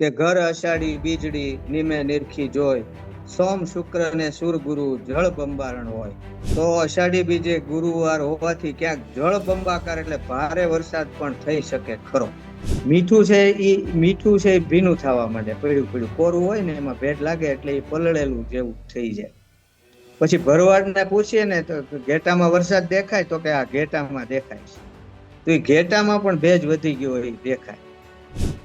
કે ઘર અષાઢી બીજડી નિમે નિરખી જોય, સોમ શુક્ર ને સુર ગુરુ જળ બંબારણ હોય. તો અષાઢી બીજે ગુરુવાર હોવાથી ક્યાંક જળ બંબાકાર એટલે ભારે વરસાદ પણ થઈ શકે ખરો. મીઠું છે એ ભીનું થવા માંડે, પડ્યું કોરું હોય ને એમાં ભેજ લાગે એટલે એ પલળેલું જેવું થઈ જાય. પછી ભરવાડને પૂછીએ ને તો ઘેટામાં વરસાદ દેખાય, તો કે આ ઘેટામાં દેખાય છે. તો એ ઘેટામાં પણ ભેજ વધી ગયો હોય દેખાય.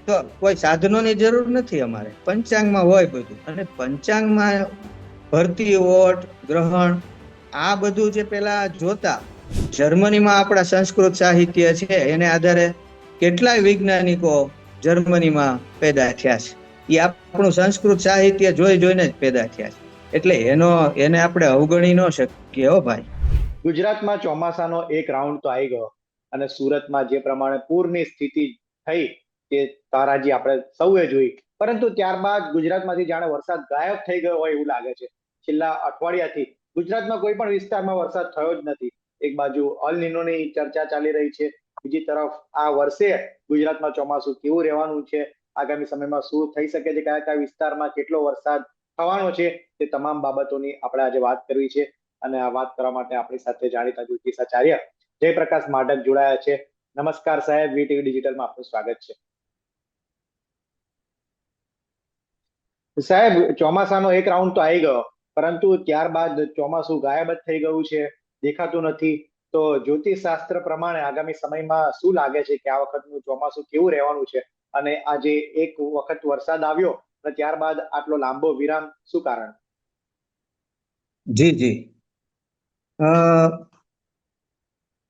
તો કોઈ સાધનોની જરૂર નથી, અમારે પંચાંગમાં હોય બધું. અને પંચાંગમાં ભરતી ઓટ ગ્રહણ આ બધું જે પેલા જોતા. જર્મનીમાં આપણા સંસ્કૃત સાહિત્ય છે એને આધારે કેટલાય વૈજ્ઞાનિકો જર્મનીમાં પેદા થયા છે. એ આપણું સંસ્કૃત સાહિત્ય જોઈને જ પેદા થયા છે. એટલે એને આપણે અવગણી ન શકીએ. હો ભાઈ, ગુજરાતમાં ચોમાસાનો એક રાઉન્ડ તો આવી ગયો અને સુરતમાં જે પ્રમાણે પૂરની સ્થિતિ થઈ તે તારાજી આપણે સૌએ જોઈ. પરંતુ ત્યારબાદ ગુજરાતમાંથી જાણે વરસાદ ગાયબ થઈ ગયો હોય એવું લાગે છે. છેલ્લા અઠવાડિયાથી ગુજરાતમાં કોઈ પણ વિસ્તારમાં વરસાદ થયો જ નથી. એક બાજુ અલ નીનોની ચર્ચા ચાલી રહી છે, બીજી તરફ આ વર્ષે ગુજરાતમાં ચોમાસું કેવું રહેવાનું છે, આગામી સમયમાં શું થઈ શકે છે, કયા કયા વિસ્તારમાં કેટલો વરસાદ થવાનો છે, તે તમામ બાબતોની આપણે આજે વાત કરવી છે. અને આ વાત કરવા માટે આપણી સાથે જાણીતા જ્યોતિષાચાર્ય જયપ્રકાશ માઢક જોડાયા છે. નમસ્કાર સાહેબ, વીટીવી ડિજિટલમાં આપનું સ્વાગત છે. સાહેબ, ચોમાસાનો એક રાઉન્ડ તો આવી ગયો, પરંતુ ત્યારબાદ ચોમાસું ગાયબ જ થઈ ગયું છે, દેખાતું નથી. તો જ્યોતિષ શાસ્ત્ર પ્રમાણે આગામી સમયમાં શું લાગે છે કે આ વખતનું ચોમાસું કેવું રહેવાનું છે? અને આજે એક વખત વરસાદ આવ્યો અને ત્યારબાદ આટલો લાંબો વિરામ, શું કારણ? જી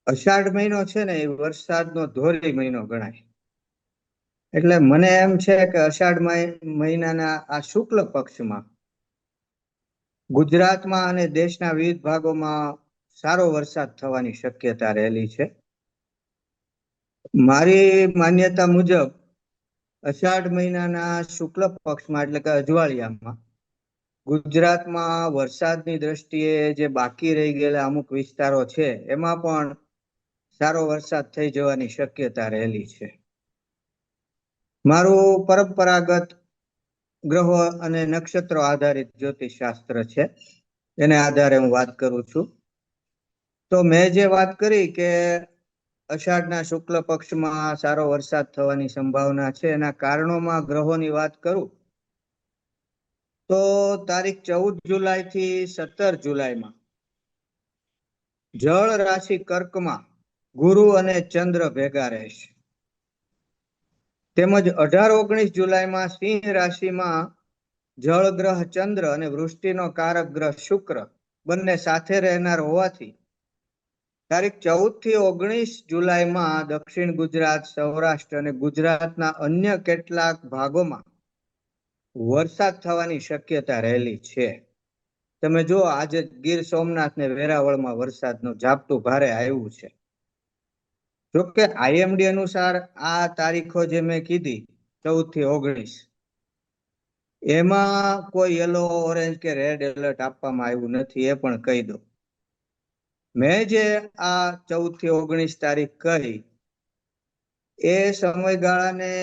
અષાઢ મહિનો છે ને એ વરસાદનો ધોરી મહિનો ગણાય. એટલે મને એમ છે કે અષાઢ મહિનાના આ શુક્લ પક્ષમાં ગુજરાતમાં અને દેશના વિવિધ ભાગોમાં સારો વરસાદ થવાની શક્યતા રહેલી છે. મારી માન્યતા મુજબ અષાઢ મહિનાના શુક્લ પક્ષમાં એટલે કે અજવાળિયામાં ગુજરાતમાં વરસાદની દ્રષ્ટિએ જે બાકી રહી ગયેલા અમુક વિસ્તારો છે એમાં પણ સારો વરસાદ થઈ જવાની શક્યતા રહેલી છે. મારું પરંપરાગત ગ્રહો અને નક્ષત્રો આધારિત જ્યોતિષ શાસ્ત્ર છે, એને આધારે હું વાત કરું છું. તો મેં જે વાત કરી કે અષાઢના શુક્લ પક્ષમાં સારો વરસાદ થવાની સંભાવના છે, એના કારણોમાં ગ્રહોની વાત કરું તો તારીખ 14 જુલાઈ થી 17 જુલાઈમાં જળ રાશિ કર્કમાં ગુરુ અને ચંદ્ર ભેગા રહેશે. તેમજ 18-19 જુલાઈમાં સિંહ રાશિમાં જળ ગ્રહ ચંદ્ર અને વૃષ્ટિનો કારક ગ્રહ શુક્ર બંને સાથે રહેનાર હોવાથી તારીખ 14 થી 19 જુલાઈમાં દક્ષિણ ગુજરાત, સૌરાષ્ટ્ર અને ગુજરાતના અન્ય કેટલાક ભાગોમાં વરસાદ થવાની શક્યતા રહેલી છે. તમે જો આજે ગીર સોમનાથ ને વેરાવળમાં વરસાદનું ઝાપટું ભારે આવ્યું છે. જોકે આઈએમડી અનુસાર આ તારીખો જે મેં કીધી 14 થી 19 એમાં કોઈ યલો, ઓરેન્જ કે રેડ એલર્ટ આપવામાં આવ્યું નથી, એ પણ કહી દો. મેં જે આ 14 થી 19 તારીખ કહી એ સમયગાળાને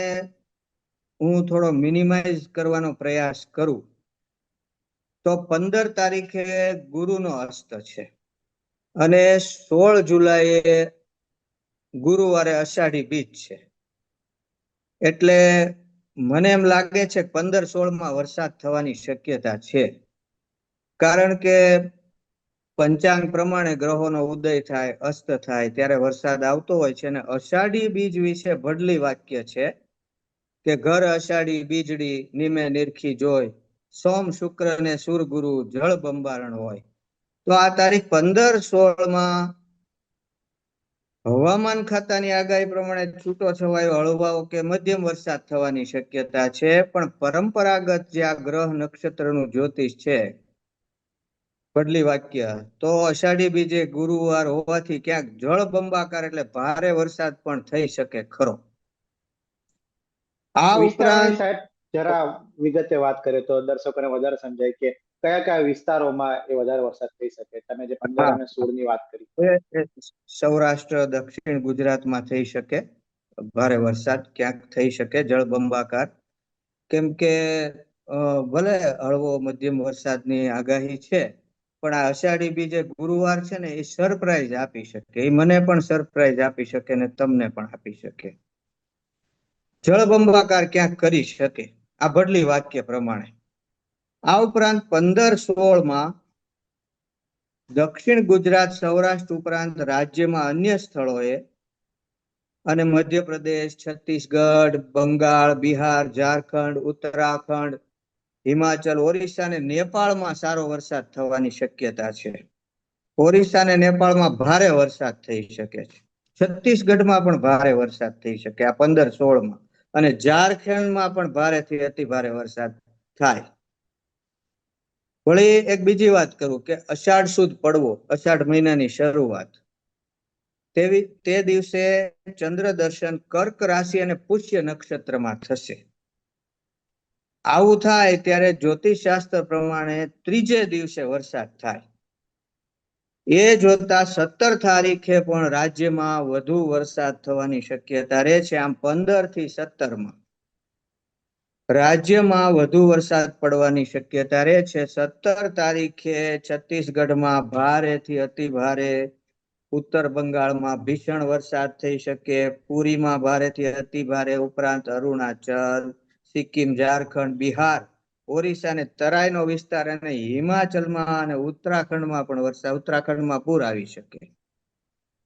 હું થોડો મિનિમાઇઝ કરવાનો પ્રયાસ કરું તો 15 તારીખે ગુરુનો અસ્ત છે અને 16 જુલાઈએ ગુરુવારે અષાઢી બીજ છે. એટલે મને એમ લાગે છે 15-16માં વરસાદ થવાની શક્યતા છે. કારણ કે પંચાંગ પ્રમાણે ગ્રહોનો ઉદય થાય, અસ્ત થાય ત્યારે વરસાદ આવતો હોય છે. અને અષાઢી બીજ વિશે ભડલી વાક્ય છે કે ઘર અષાઢી બીજડી નિમે નિરખી જોય, સોમ શુક્ર ને સુર ગુરુ જળ બંબારણ હોય. તો આ તારીખ 15-16માં હવામાન ખાતાની આગાહી પ્રમાણે છૂટો છવાયો હળવાઓ કે મધ્યમ વરસાદ થવાની શક્યતા છે. પણ પરંપરાગત જે આ ગ્રહ નક્ષત્રનું જ્યોતિષ છે પડલી વાક્ય, તો અષાઢી બીજે ગુરુવાર હોવાથી ક્યાંક જળ બંબાકાર એટલે ભારે વરસાદ પણ થઈ શકે ખરો. આ ઉપરાંત સાહેબ જરા વિગતે વાત કરે તો દર્શકોને વધારે સમજાય કે કયા કયા વિસ્તારોમાં એ વધારે વરસાદ થઈ શકે. તમે જે 15 અને 16 ની વાત કરી, સૌરાષ્ટ્ર, દક્ષિણ ગુજરાતમાં થઈ શકે ભારે વરસાદ, ક્યાંક થઈ શકે જળબંબાકાર. કેમ કે ભલે હળવો મધ્યમ વરસાદની આગાહી છે, પણ આ અષાઢી બીજે ગુરુવાર છે ને એ સરપ્રાઈઝ આપી શકે, એ મને પણ સરપ્રાઈઝ આપી શકે ને તમને પણ આપી શકે. જળબંબાકાર ક્યાંક કરી શકે આ બદલી વાક્ય પ્રમાણે. આ ઉપરાંત 15-16 દક્ષિણ ગુજરાત, સૌરાષ્ટ્ર ઉપરાંત રાજ્યમાં અન્ય સ્થળોએ અને મધ્યપ્રદેશ, છત્તીસગઢ, બંગાળ, બિહાર, ઝારખંડ, ઉત્તરાખંડ, હિમાચલ, ઓરિસ્સા અને નેપાળમાં સારો વરસાદ થવાની શક્યતા છે. ઓરિસ્સા અને નેપાળમાં ભારે વરસાદ થઈ શકે છે. છત્તીસગઢમાં પણ ભારે વરસાદ થઈ શકે આ 15-16 અને ઝારખંડમાં પણ ભારેથી અતિ ભારે વરસાદ થાય. વળી એક બીજી વાત કરું કે અષાઢ સુદ પડવો, અષાઢ મહિનાની શરૂઆત, તે દિવસે ચંદ્ર દર્શન કર્ક રાશિ અને પુષ્ય નક્ષત્રમાં થશે. આવું થાય ત્યારે જ્યોતિષશાસ્ત્ર પ્રમાણે ત્રીજે દિવસે વરસાદ થાય. એ જોતા 17 તારીખે પણ રાજ્યમાં વધુ વરસાદ થવાની શક્યતા રહે છે. આમ 15 થી 17 રાજ્યમાં વધુ વરસાદ પડવાની શક્યતા રહે છે. 17 તારીખે છત્તીસગઢમાં ભારેથી અતિ ભારે, ઉત્તર બંગાળમાં ભીષણ વરસાદ થઈ શકે, પુરીમાં ભારેથી અતિ ભારે ઉપરાંત અરુણાચલ, સિક્કિમ, ઝારખંડ, બિહાર, ઓરિસ્સા અને તરાઈનો વિસ્તાર અને હિમાચલમાં અને ઉત્તરાખંડમાં પણ વરસાદ, ઉત્તરાખંડમાં પૂર આવી શકે.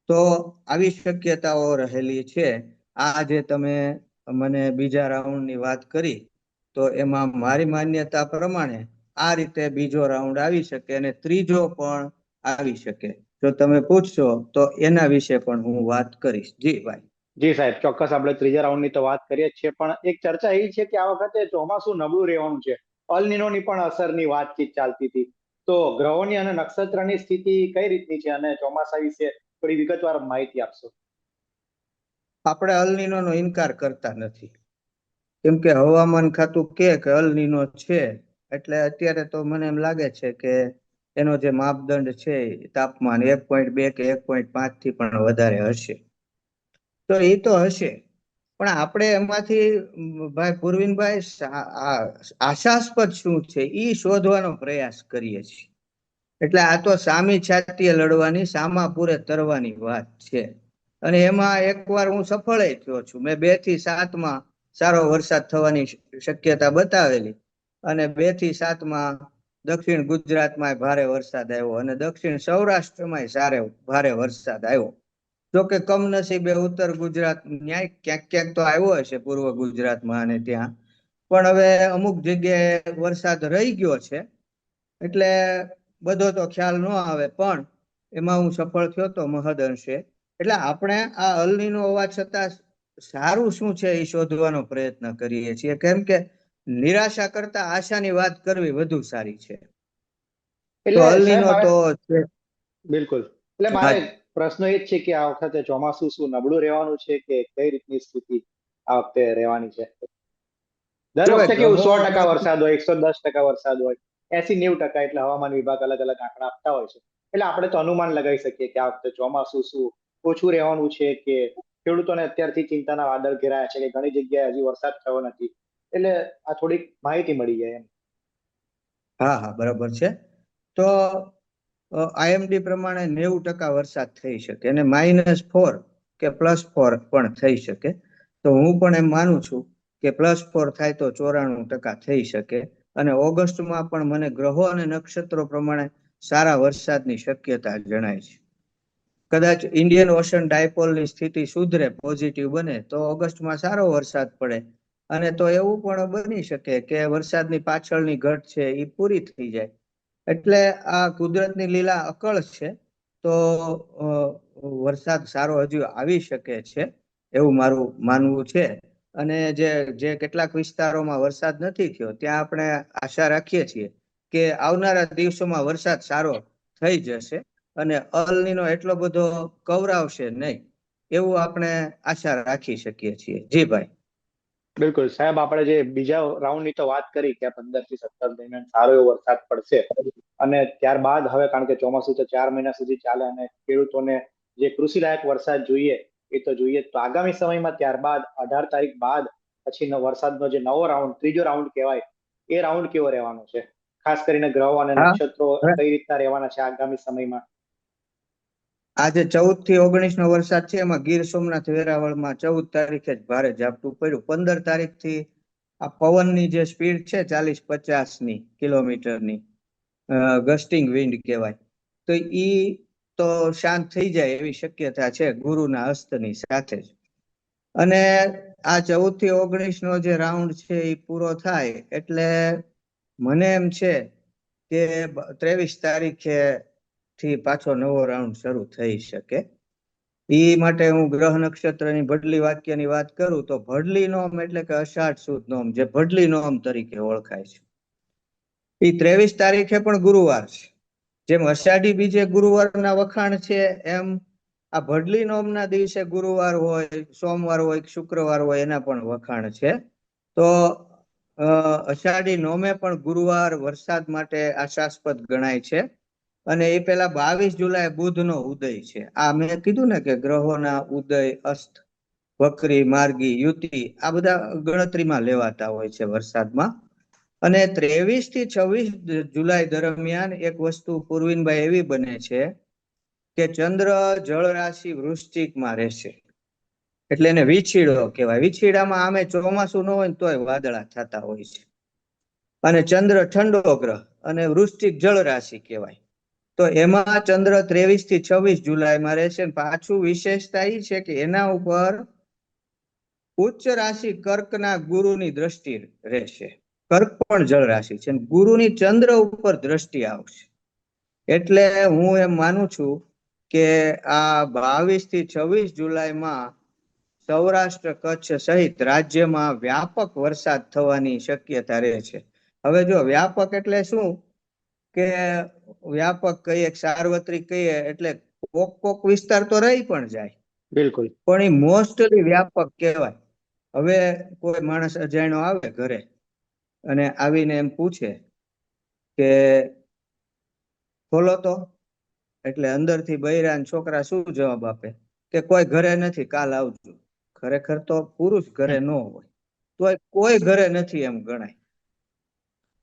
તો આવી શક્યતાઓ રહેલી છે. આ જે તમે મને બીજા રાઉન્ડની વાત કરી, તો એમાં મારી માન્યતા પ્રમાણે આ રીતે બીજો રાઉન્ડ આવી શકે અને ત્રીજો પણ આવી શકે. જો તમે પૂછશો તો એના વિશે પણ હું વાત કરીશ. જી ભાઈ. જી સાહેબ, ચોક્કસ આપણે ત્રીજા રાઉન્ડની તો વાત કરીએ જ છીએ, પણ એક ચર્ચા એ છે કે આ વખતે ચોમાસું નબળું રહેવાનું છે. અલ નીનોની પણ અસરની વાતચીત ચાલતી હતી. તો ગ્રહોની અને નક્ષત્રની સ્થિતિ કઈ રીતની છે અને ચોમાસા વિશે થોડી વિગતવાર માહિતી આપશો. આપણે અલ નીનોનો ઇનકાર કરતા નથી, કેમ કે હવામાન ખાતું કે અલ નીનો છે, એટલે અત્યારે તો મને એમ લાગે છે કે એનો જે માપદંડ છે તાપમાન 1.2 કે 1.5 થી પણ વધારે હશે. તો એ તો હશે, પણ આપણે એમાંથી ભાઈ પૂર્વિનભાઈ આશાસ્પદ શું છે એ શોધવાનો પ્રયાસ કરીએ છીએ. એટલે આ તો સામી છાતીએ લડવાની, સામા પૂરે તરવાની વાત છે. અને એમાં એકવાર હું સફળ થયો છું. મેં 2 થી 7 સારો વરસાદ થવાની શક્યતા બતાવેલી અને 2 થી 7 દક્ષિણ ગુજરાતમાં ભારે વરસાદ આવ્યો અને દક્ષિણ સૌરાષ્ટ્રમાં ભારે વરસાદ આવ્યો. જોકે કમનસીબે ઉત્તર ગુજરાત ન્યાય ક્યાંક ક્યાંક તો આવ્યો હશે, પૂર્વ ગુજરાતમાં અને ત્યાં પણ હવે અમુક જગ્યાએ વરસાદ રહી ગયો છે, એટલે બધો તો ખ્યાલ ન આવે, પણ એમાં હું સફળ થયો તો મહદ અંશે. એટલે આપણે આ અલ નીનો હોવા છતાં સારું શું છે એ શોધવાનો પ્રયત્ન કરીએ છીએ, કેમ કે નિરાશા કરતા આશાની વાત કરવી વધુ સારી છે. તો એટલે અલ સાહેબ નીનો તો છે. બિલકુલ, એટલે મારે હાજી. પ્રશ્ન એ જ છે કે આ વખતે ચોમાસું શું નબળું રહેવાનું છે કે કઈ રીતની સ્થિતિ આ વખતે રહેવાની છે. દર જો ભાઈ વખતે કેવું ગ્રહો 100% વરસાદ હોય, 110% વરસાદ હોય, 80-90%, એટલે હવામાન વિભાગ અલગ અલગ આંકડા આપતા હોય છે. એટલે આપણે તો અનુમાન લગાવી શકીએ કે આ વખતે ચોમાસું શું ઓછું રહેવાનું છે, કે ખેડૂતોને અત્યારથી ચિંતાના વાદળ ઘેરાયા છે કે ઘણી જગ્યાએ હજી વરસાદ થયો નથી. એટલે આ થોડીક માહિતી મળી જાય એમ. હા હા, બરાબર છે. તો આઈએમડી પ્રમાણે 90% વરસાદ થઈ શકે અને -4 કે +4 પણ થઈ શકે. તો હું પણ એમ માનું છું કે +4 થાય તો 94% થઈ શકે. અને ઓગસ્ટમાં પણ મને ગ્રહો અને નક્ષત્રો પ્રમાણે સારા વરસાદની શક્યતા જણાય છે. કદાચ ઇન્ડિયન ઓશન ડાયપોલની સ્થિતિ સુધરે, પોઝિટિવ બને, તો ઓગસ્ટમાં સારો વરસાદ પડે. અને તો એવું પણ બની શકે કે વરસાદની પાછળની ઘટ છે એ પૂરી થઈ જાય. એટલે આ કુદરતની લીલા અકળ છે. તો વરસાદ સારો હજુ આવી શકે છે એવું મારું માનવું છે. અને જે કેટલાક વિસ્તારોમાં વરસાદ નથી થયો, ત્યાં આપણે આશા રાખીએ છીએ કે આવનારા દિવસોમાં વરસાદ સારો થઈ જશે અને અલ નીનો એટલો બધો કવરાવશે નહીં, એવું આપણે આશા રાખી શકીએ છીએ. જી ભાઈ. બિલકુલ સાહેબ, આપણે જે બીજા રાઉન્ડની તો વાત કરી કે 15 થી 17 દરમિયાન સારો એવો વરસાદ પડશે, અને ત્યારબાદ હવે કારણ કે ચોમાસું તો 4 મહિના સુધી ચાલે અને ખેડૂતોને જે કૃષિ લાયક વરસાદ જોઈએ એ તો જોઈએ. તો આગામી સમયમાં ત્યારબાદ 18 તારીખ બાદ પછીનો વરસાદનો જે નવો રાઉન્ડ, ત્રીજો રાઉન્ડ કહેવાય, એ રાઉન્ડ કેવો રહેવાનો છે? ખાસ કરીને ગ્રહો અને હા, નક્ષત્રો કઈ રીતના રહેવાના છે આગામી સમયમાં? આજે 14 થી 19 નો વરસાદ છે, એમાં ગીર સોમનાથ વેરાવળમાં 14 તારીખે જ ભારે ઝાપટું પડ્યું. 15 તારીખથી આ પવનની જે સ્પીડ છે 40-50 કિલોમીટરની, ગસ્ટિંગ વિન્ડ કહેવાય, તો ઈ તો શાંત થઈ જાય એવી શક્યતા છે ગુરુના હસ્તની સાથે જ. અને આ 14 થી 19 નો જે રાઉન્ડ છે એ પૂરો થાય એટલે મને એમ છે કે 23 તારીખે થી પાછો નવો રાઉન્ડ શરૂ થઈ શકે. એ માટે હું ગ્રહ નક્ષત્રની ભડલી વાક્યની વાત કરું તો ભડલી નોમ એટલે કે અષાઢ સુદ નોમ, જે ભડલી નોમ તરીકે ઓળખાય છે, એ 23 તારીખે પણ ગુરુવાર છે. જેમ અષાઢી બીજે ગુરુવારના વખાણ છે, એમ આ ભડલી નોમના દિવસે ગુરુવાર હોય, સોમવાર હોય, શુક્રવાર હોય, એના પણ વખાણ છે. તો અષાઢી નોમે પણ ગુરુવાર વરસાદ માટે આશાસ્પદ ગણાય છે. અને એ પેલા 22 જુલાઈ બુધનો ઉદય છે. આ મેં કીધું ને કે ગ્રહોના ઉદય, અસ્ત, વક્રી, માર્ગી, યુતિ, આ બધા ગણતરીમાં લેવાતા હોય છે વરસાદમાં. અને 23 થી 26 જુલાઈ દરમિયાન એક વસ્તુ પૂર્વિનભાઈ એવી બને છે કે ચંદ્ર જળ રાશિ વૃશ્ચિકમાં રહેશે, એટલે એને વિછીડો કહેવાય. વિછીડામાં આમે ચોમાસું ન હોય તોય વાદળા થતા હોય છે. અને ચંદ્ર ઠંડો ગ્રહ અને વૃશ્ચિક જળ રાશિ કહેવાય. તો એમાં ચંદ્ર 23 થી 26 જુલાઈમાં રહેશે. પાછું વિશેષતા એ છે કે એના ઉપર ઉચ્ચ રાશિ કર્કના ગુરુની દ્રષ્ટિ રહેશે. કર્ક પણ જળ રાશિ છે, ગુરુની ચંદ્ર ઉપર દ્રષ્ટિ આવશે. એટલે હું એમ માનું છું કે આ 22 થી 26 જુલાઈમાં સૌરાષ્ટ્ર, કચ્છ સહિત રાજ્યમાં વ્યાપક વરસાદ થવાની શક્યતા રહે છે. હવે જો વ્યાપક એટલે શું કે વ્યાપક કહીએ, સાર્વત્રિક કહીએ એટલે કોક કોક વિસ્તાર તો રહી પણ જાય, બિલકુલ. પણ એ મોસ્ટલી વ્યાપક કહેવાય. હવે કોઈ માણસ અજાણ્યો આવે ઘરે અને આવીને એમ પૂછે કે ખોલો તો, એટલે અંદરથી બૈરાન છોકરા શું જવાબ આપે કે કોઈ ઘરે નથી, કાલ આવજો. ખરેખર તો પુરુષ ઘરે ન હોય, તોય કોઈ ઘરે નથી એમ ગણાય.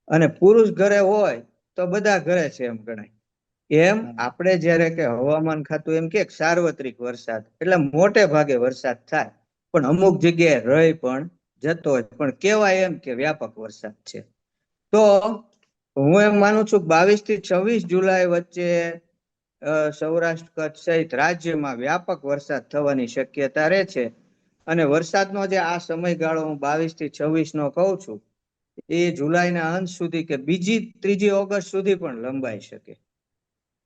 અને પુરુષ ઘરે હોય તો બધા ઘરે છે એમ ગણાય. એમ આપણે જયારે કે હવામાન ખાતું એમ કે સાર્વત્રિક વરસાદ એટલે મોટે ભાગે વરસાદ થાય, પણ અમુક જગ્યાએ રહી પણ જતો હોય, પણ કેવાય એમ કે વ્યાપક વરસાદ છે. તો હું એમ માનું છું કે 22 થી 26 જુલાઈ વચ્ચે સૌરાષ્ટ્ર, કચ્છ સહિત રાજ્યમાં વ્યાપક વરસાદ થવાની શક્યતા રહે છે. અને વરસાદનો જે આ સમયગાળો હું 22 થી 26 નો કહું છું, એ જુલાઈના અંત સુધી કે બીજી, 3જી ઓગસ્ટ સુધી પણ લંબાઈ શકે.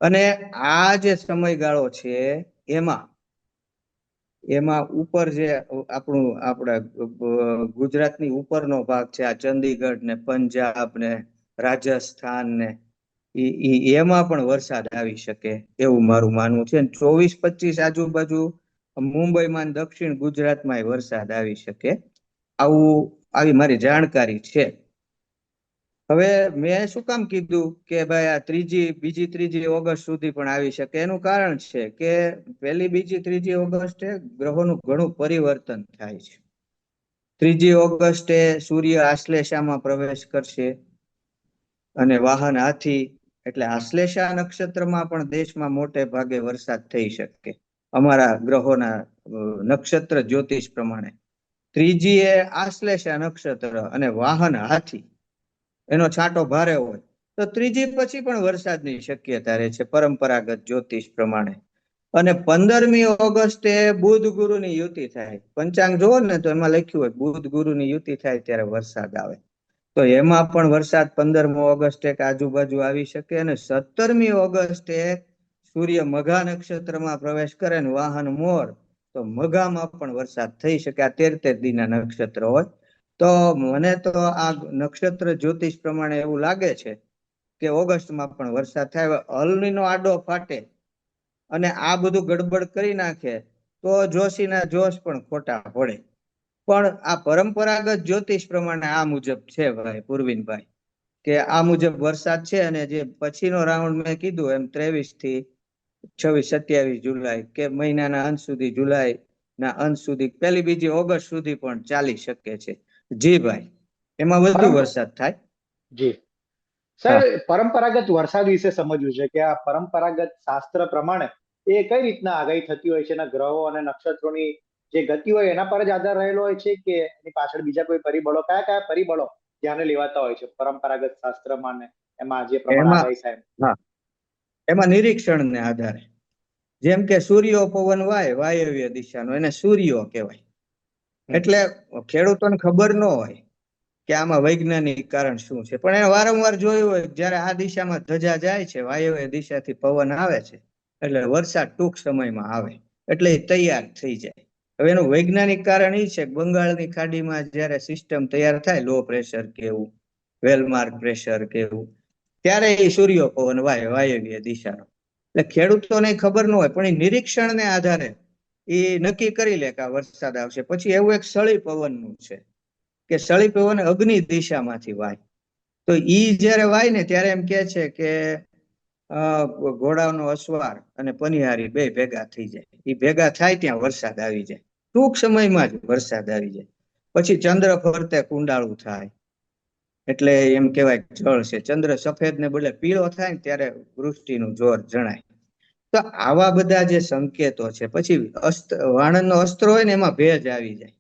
અને આ જે સમયગાળો છે એમાં ઉપર જે આપણા ગુજરાતની ઉપરનો ભાગ છે, આ ચંદીગઢ ને પંજાબ ને રાજસ્થાન ને એમાં પણ વરસાદ આવી શકે એવું મારું માનવું છે. 24-25 આજુબાજુ મુંબઈમાં, દક્ષિણ ગુજરાતમાં વરસાદ આવી શકે, આવી મારી જાણકારી છે. હવે મેં શું કામ કીધું કે ભાઈ આ બીજી, 3જી ઓગસ્ટ સુધી પણ આવી શકે? એનું કારણ છે કે 1લી, 2જી, 3જી ઓગસ્ટે ગ્રહોનું ઘણું પરિવર્તન થાય છે. 3જી ઓગસ્ટે સૂર્ય આશ્લેષામાં પ્રવેશ કરશે અને વાહન હાથી, એટલે આશ્લેષા નક્ષત્રમાં પણ દેશમાં મોટે ભાગે વરસાદ થઈ શકે અમારા ગ્રહોના નક્ષત્ર જ્યોતિષ પ્રમાણે. 3જી એ આશ્લેષા નક્ષત્ર અને વાહન હાથી, એનો છાંટો ભારે હોય તો 3જી પછી પણ વરસાદની શક્યતા રહે છે પરંપરાગત જ્યોતિષ પ્રમાણે. અને 15મી ઓગસ્ટે બુધ ગુરુની યુતિ થાય. પંચાંગ જોવો ને તો એમાં લખ્યું હોય બુધ ગુરુની યુતિ થાય ત્યારે વરસાદ આવે. તો એમાં પણ વરસાદ 15મી ઓગસ્ટે આજુબાજુ આવી શકે. અને 17મી ઓગસ્ટે સૂર્ય મઘા નક્ષત્રમાં પ્રવેશ કરે ને વાહન મોર, તો મઘામાં પણ વરસાદ થઈ શકે. આ 13 દીના નક્ષત્ર હોય. તો મને તો આ નક્ષત્ર જ્યોતિષ પ્રમાણે એવું લાગે છે કે ઓગસ્ટમાં પણ વરસાદ થાય. અલનીનો આડો ફાટે અને આ બધું ગડબડ કરી નાખે તો જોશીના જોશ પણ ખોટા પડે. પણ આ પરંપરાગત જ્યોતિષ પ્રમાણે આ મુજબ છે ભાઈ પૂર્વિનભાઈ, કે આ મુજબ વરસાદ છે. અને જે પછીનો રાઉન્ડ મેં કીધું એમ 23 થી 26-27 જુલાઈ કે મહિનાના અંત સુધી, જુલાઈના અંત સુધી, 1લી, 2જી ઓગસ્ટ સુધી પણ ચાલી શકે છે. જી ભાઈ, એમાં વધુ પરમ વરસાદ થાય. જી હા, સર, પરંપરાગત વરસાદ વિશે સમજવું છે કે આ પરંપરાગત શાસ્ત્ર પ્રમાણે એ કઈ રીતના આગાહી થતી હોય છે અને ગ્રહો અને નક્ષત્રોની જે ગતિ હોય એના પર જ આધાર રહેલો હોય છે કે એની પાછળ બીજા કોઈ પરિબળો, કયા કયા પરિબળો ધ્યાને લેવાતા હોય છે પરંપરાગત શાસ્ત્રમાં ને એમાં જે પ્રમાણે એમાં આગાહી થાય? હા, એમાં નિરીક્ષણને આધારે, જેમ કે સૂર્યો પવન વાયવ્ય દિશાનો, એને સૂર્યો કહેવાય. હમ. એટલે ખેડૂતોને ખબર ન હોય કે આમાં વૈજ્ઞાનિક કારણ શું છે, પણ એને વારંવાર જોયું હોય જયારે આ દિશામાં ધજા જાય છે, વાયવ્ય દિશાથી પવન આવે છે, એટલે વરસાદ ટૂંક સમયમાં આવે, એટલે એ તૈયાર થઈ જાય. હવે એનું વૈજ્ઞાનિક કારણ એ છે કે બંગાળની ખાડીમાં જયારે સિસ્ટમ તૈયાર થાય, લો પ્રેશર કેવું, વેલમાર્ક પ્રેશર કેવું, ત્યારે એ સૂર્યો પવન વાયવ્ય દિશાનો. એટલે ખેડૂતોને ખબર ન હોય, પણ એ નિરીક્ષણને આધારે એ નક્કી કરી લે કે આ વરસાદ આવશે. પછી એવું એક સળી પવનનું છે કે સળી પવન અગ્નિ દિશામાંથી વાય, તો ઈ જયારે વાય ને ત્યારે એમ કે છે કે ઘોડાનો અસવાર અને પનિહારી બે ભેગા થઈ જાય, એ ભેગા થાય ત્યાં વરસાદ આવી જાય, ટૂંક સમયમાં જ વરસાદ આવી જાય. પછી ચંદ્ર ફરતે કુંડાળું થાય, એટલે એમ કેવાય જળ છે. ચંદ્ર સફેદ ને બદલે પીળો થાય ને ત્યારે વૃષ્ટિનું જોર જણાય. તો આવા બધા જે સંકેતો છે. પછી વાણંદનો અસ્ત્ર હોય ને એમાં ભેજ આવી જાય,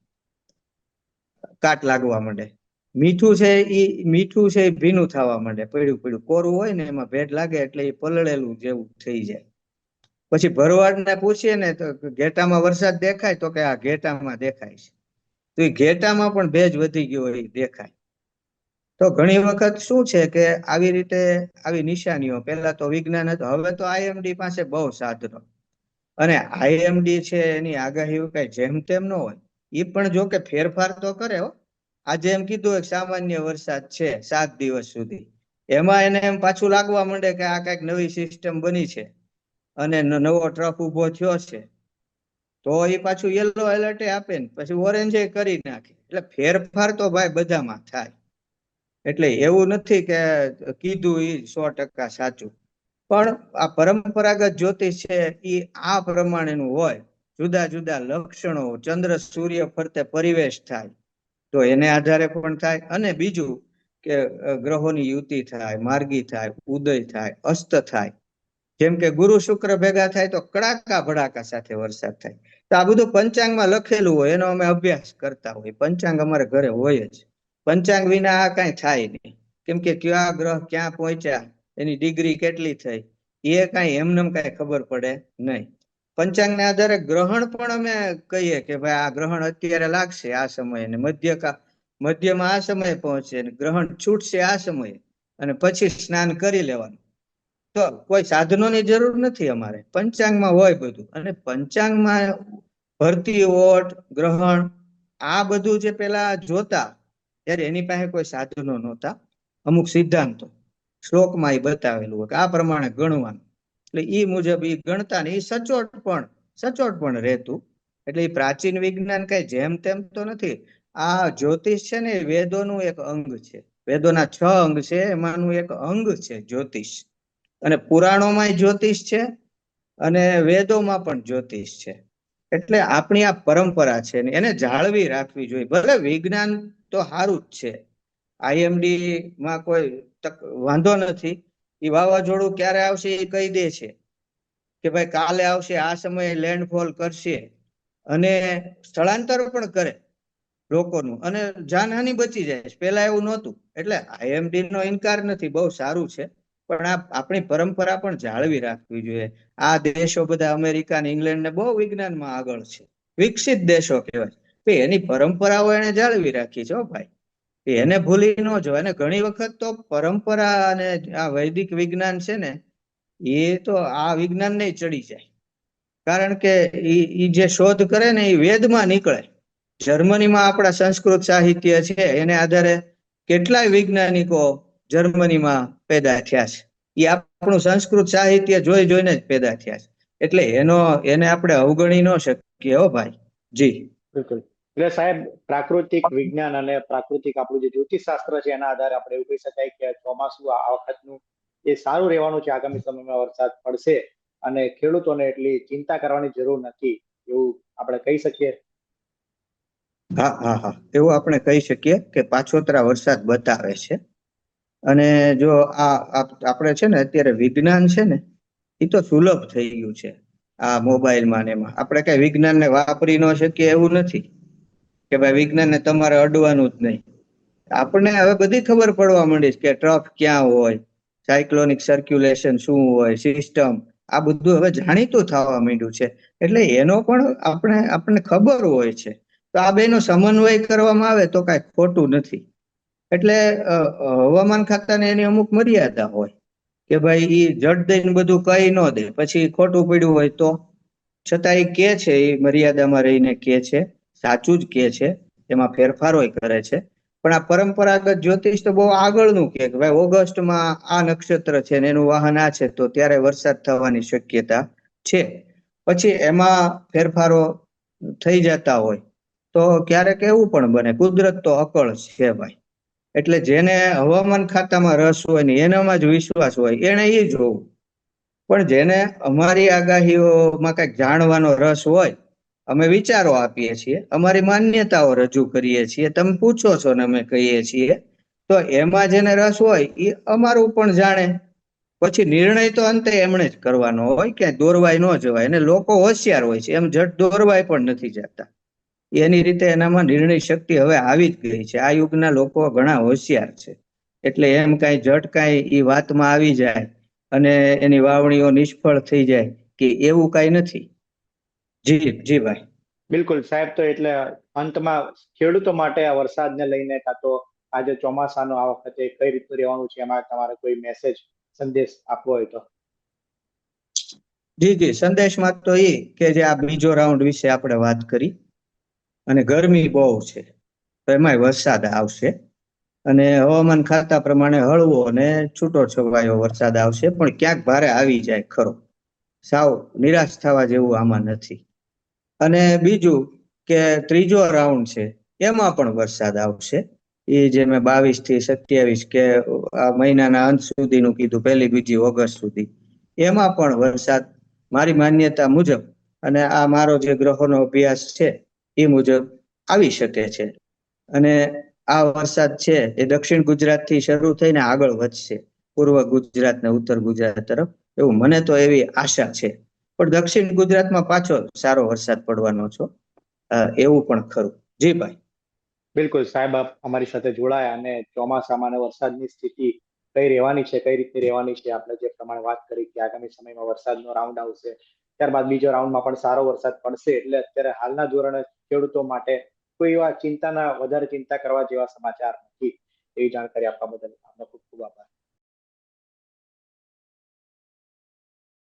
કાટ લાગવા માંડે. મીઠું છે એ ભીનું થવા માંડે, પડ્યું પડ્યું કોરું હોય ને એમાં ભેજ લાગે એટલે એ પલળેલું જેવું થઈ જાય. પછી ભરવાડને પૂછીએ ને તો ઘેટામાં વરસાદ દેખાય, તો કે આ ઘેટામાં દેખાય છે. તો એ ઘેટામાં પણ ભેજ વધી ગયો હોય દેખાય. તો ઘણી વખત શું છે કે આવી રીતે આવી નિશાનીઓ, પેલા તો વિજ્ઞાન હતું, હવે તો આઈએમડી પાસે બહુ સાધનો, અને આઈએમડી છે એની આગાહીઓ કઈ જેમ તેમ ન હોય. એ પણ જો કે ફેરફાર તો કરે હો. આજે એમ કીધું એક સામાન્ય વરસાદ છે 7 દિવસ સુધી, એમાં એને એમ પાછું લાગવા માંડે કે આ કઈક નવી સિસ્ટમ બની છે અને નવો ટ્રફ ઉભો થયો છે, તો એ પાછું યલો એલર્ટ આપે ને પછી ઓરેન્જ કરી નાખે. એટલે ફેરફાર તો ભાઈ બધામાં થાય. એટલે એવું નથી કે કીધું એ 100% સાચું, પણ આ પરંપરાગત જ્યોતિષ છે એ આ પ્રમાણેનું હોય. જુદા જુદા લક્ષણો, ચંદ્ર સૂર્ય ફરતે પરિવેશ થાય તો એને આધારે પણ થાય. અને બીજું કે ગ્રહોની યુતિ થાય, માર્ગી થાય, ઉદય થાય, અસ્ત થાય. જેમ કે ગુરુ શુક્ર ભેગા થાય તો કડાકા ભડાકા સાથે વરસાદ થાય. તો આ બધું પંચાંગમાં લખેલું હોય, એનો અમે અભ્યાસ કરતા હોય. પંચાંગ અમારે ઘરે હોય જ. પંચાંગ વિના આ કઈ થાય નહીં, કેમ કે કયા ગ્રહ ક્યાં પહોંચ્યા, એની ડિગ્રી કેટલી થઈ, એ કઈ એમને કઈ ખબર પડે નહીં. પંચાંગના આધારે ગ્રહણ પણ અમે કહીએ કે ભાઈ આ ગ્રહણ અત્યારે લાગશે આ સમયે, ને મધ્યમાં આ સમયે પહોંચે, ગ્રહણ છૂટશે આ સમયે, અને પછી સ્નાન કરી લેવાનું. તો કોઈ સાધનોની જરૂર નથી અમારે, પંચાંગમાં હોય બધું. અને પંચાંગમાં ભરતી ઓટ, ગ્રહણ, આ બધું જે પેલા જોતા ત્યારે એની પાસે કોઈ સાધનો નહોતા. અમુક સિદ્ધાંતો શ્લોકમાં એ બતાવેલું હોય કે આ પ્રમાણે ગણવાનું, એટલે એ મુજબ એ ગણતા ને એ સચોટ પણ રહેતું. એટલે એ પ્રાચીન વિજ્ઞાન કઈ જેમ તેમ તો નથી. આ જ્યોતિષ છે ને એ વેદોનું એક અંગ છે. વેદોના 6 અંગ છે, એમાંનું એક અંગ છે જ્યોતિષ. અને પુરાણોમાં જ્યોતિષ છે અને વેદોમાં પણ જ્યોતિષ છે. એટલે આપણી આ પરંપરા છે ને એને જાળવી રાખવી જોઈએ. ભલે વિજ્ઞાન તો સારું જ છે, આઈએમડી માં કોઈ વાંધો નથી. એ વાવાઝોડું ક્યારે આવશે એ કહી દે છે કે ભાઈ કાલે આવશે, આ સમયે લેન્ડફોલ કરશે, અને સ્થળાંતર પણ કરે લોકોનું, અને જાનહાનિ બચી જાય. પેલા એવું નહોતું. એટલે આઈએમડી નો ઇનકાર નથી, બહુ સારું છે, પણ આપણી પરંપરા પણ જાળવી રાખવી જોઈએ. આ દેશો બધા અમેરિકા ને ઇંગ્લેન્ડ ને બહુ વિજ્ઞાનમાં આગળ છે, વિકસિત દેશો કહેવાય. એની પરંપરાઓ એને જાળવી રાખી છે ભાઈ, એને ભૂલી ન જવાય. અને ઘણી વખત તો પરંપરા અને આ વૈદિક વિજ્ઞાન છે ને એ તો આ વિજ્ઞાન ને ચડી જાય. કારણ કે એ જે શોધ કરે ને એ વેદમાં નીકળે. જર્મનીમાં આપણા સંસ્કૃત સાહિત્ય છે, એને આધારે કેટલાય વૈજ્ઞાનિકો જર્મનીમાં પેદા થયા છે. એ આપણું સંસ્કૃત સાહિત્ય જોઈને જ પેદા થયા છે. એટલે એને આપણે અવગણી ન શકીએ હો ભાઈ. જી બિલકુલ. એટલે સાહેબ, પ્રાકૃતિક વિજ્ઞાન અને પ્રાકૃતિક આપણું જે જ્યોતિષ શાસ્ત્ર છે એના આધારે આપણે એવું કહી શકાય કે ચોમાસું આ વખતનું એ સારું રહેવાનું છે. આગામી સમયમાં વરસાદ પડશે અને ખેડૂતોને એટલી ચિંતા કરવાની જરૂર નથી એવું આપણે કહી શકીએ. હા હા હા, એવું આપણે કહી શકીએ કે પાછોતરા વરસાદ બતાવે છે. અને જો આપણે છે ને અત્યારે વિજ્ઞાન છે ને એ તો સુલભ થઈ ગયું છે. આ મોબાઈલમાં ને એમાં આપણે કઈ વિજ્ઞાનને વાપરી ન શકીએ એવું નથી કે ભાઈ વિજ્ઞાનને તમારે અડવાનું જ નહીં. આપણને હવે બધી ખબર પડવા માંડી છે કે ટ્રફ ક્યાં હોય, સાયક્લોનિક સર્ક્યુલેશન શું હોય, સિસ્ટમ, આ બધું હવે જાણીતું થવા માંડ્યું છે. એટલે એનો પણ આપણને ખબર હોય છે. તો આ બેનો સમન્વય કરવામાં આવે તો કાંઈ ખોટું નથી. એટલે હવામાન ખાતાને એની અમુક મર્યાદા હોય કે ભાઈ ઈ જડ દઈને બધું કહી ન દે, પછી ખોટું પડ્યું હોય તો. છતાં એ કે છે, એ મર્યાદામાં રહીને કે છે, સાચું જ કે છે, એમાં ફેરફારો કરે છે. પણ આ પરંપરાગત જ્યોતિષ તો બહુ આગળનું કે ભાઈ ઓગસ્ટમાં આ નક્ષત્ર છે ને એનું વાહન આ છે તો ત્યારે વરસાદ થવાની શક્યતા છે. પછી એમાં ફેરફારો થઈ જતા હોય તો ક્યારેક એવું પણ બને. કુદરત તો અકળ છે ભાઈ. એટલે જેને હવામાન ખાતામાં રસ હોય ને એનામાં જ વિશ્વાસ હોય એને એ જોવું. પણ જેને અમારી આગાહીઓમાં કંઈક જાણવાનો રસ હોય, અમે વિચારો આપીએ છીએ, અમારી માન્યતાઓ રજૂ કરીએ છીએ, તમે પૂછો છો ને અમે કહીએ છીએ, તો એમાં જેને રસ હોય એ અમારું પણ જાણે. પછી નિર્ણય તો અંતે એમણે જ કરવાનો હોય, ક્યાંય દોરવાય ન જવાય. અને લોકો હોશિયાર હોય છે, એમ જટ દોરવાય પણ નથી જતા. એની રીતે એનામાં નિર્ણય શક્તિ હવે આવી જ ગઈ છે. આ યુગના લોકો ઘણા હોશિયાર છે. એટલે એમ કાંઈ જટ કાંઈ એ વાતમાં આવી જાય અને એની વાવણીઓ નિષ્ફળ થઈ જાય કે એવું કાંઈ નથી. જી જી ભાઈ. બિલકુલ સાહેબ, તો એટલે અંતમાં ખેડૂતો માટે આ વરસાદને લઈને કાં તો આજે ચોમાસાનો આ વખતે કઈ રીતનું રહેવાનું છે એમાં તમારે કોઈ મેસેજ સંદેશ આપવો હોય તો. જી જી, સંદેશમાં તો એ કે જે આ બીજો રાઉન્ડ વિશે આપણે વાત કરી અને ગરમી બહુ છે તો એમાંય વરસાદ આવશે. અને હવામાન ખાતા પ્રમાણે હળવો અને છૂટો છવાયો વરસાદ આવશે, પણ ક્યાંક ભારે આવી જાય ખરો. સાવ નિરાશ થવા જેવું આમાં નથી. અને બીજું કે ત્રીજો રાઉન્ડ છે એમાં પણ વરસાદ આવશે. એ જે મેં 22 થી 27 કે આ મહિનાના અંત સુધીનું કીધું, 1-2 ઓગસ્ટ સુધી, એમાં પણ વરસાદ મારી માન્યતા મુજબ અને આ મારો જે ગ્રહોનો અભ્યાસ છે એ મુજબ આવી શકે છે. અને આ વરસાદ છે એ દક્ષિણ ગુજરાત થી શરૂ થઈને આગળ વધશે પૂર્વ ગુજરાત ને ઉત્તર ગુજરાત તરફ, એવું મને તો એવી આશા છે. પણ દક્ષિણ ગુજરાતમાં પાછો સારો વરસાદ પડવાનો છો એવું પણ ખરું. જી ભાઈ. બિલકુલ સાહેબ, આપ અમારી સાથે જોડાયા અને ચોમાસામાં અને વરસાદની સ્થિતિ કઈ રહેવાની છે, કઈ રીતે રહેવાની છે, આપણે જે પ્રમાણે વાત કરી કે આગામી સમયમાં વરસાદનો રાઉન્ડ આવશે, ત્યારબાદ બીજો રાઉન્ડમાં પણ સારો વરસાદ પડશે. એટલે અત્યારે હાલના ધોરણે ખેડૂતો માટે કોઈ એવા વધારે ચિંતા કરવા જેવા સમાચાર નથી. એવી જાણકારી આપવા બદલ આપનો ખૂબ ખૂબ આભાર.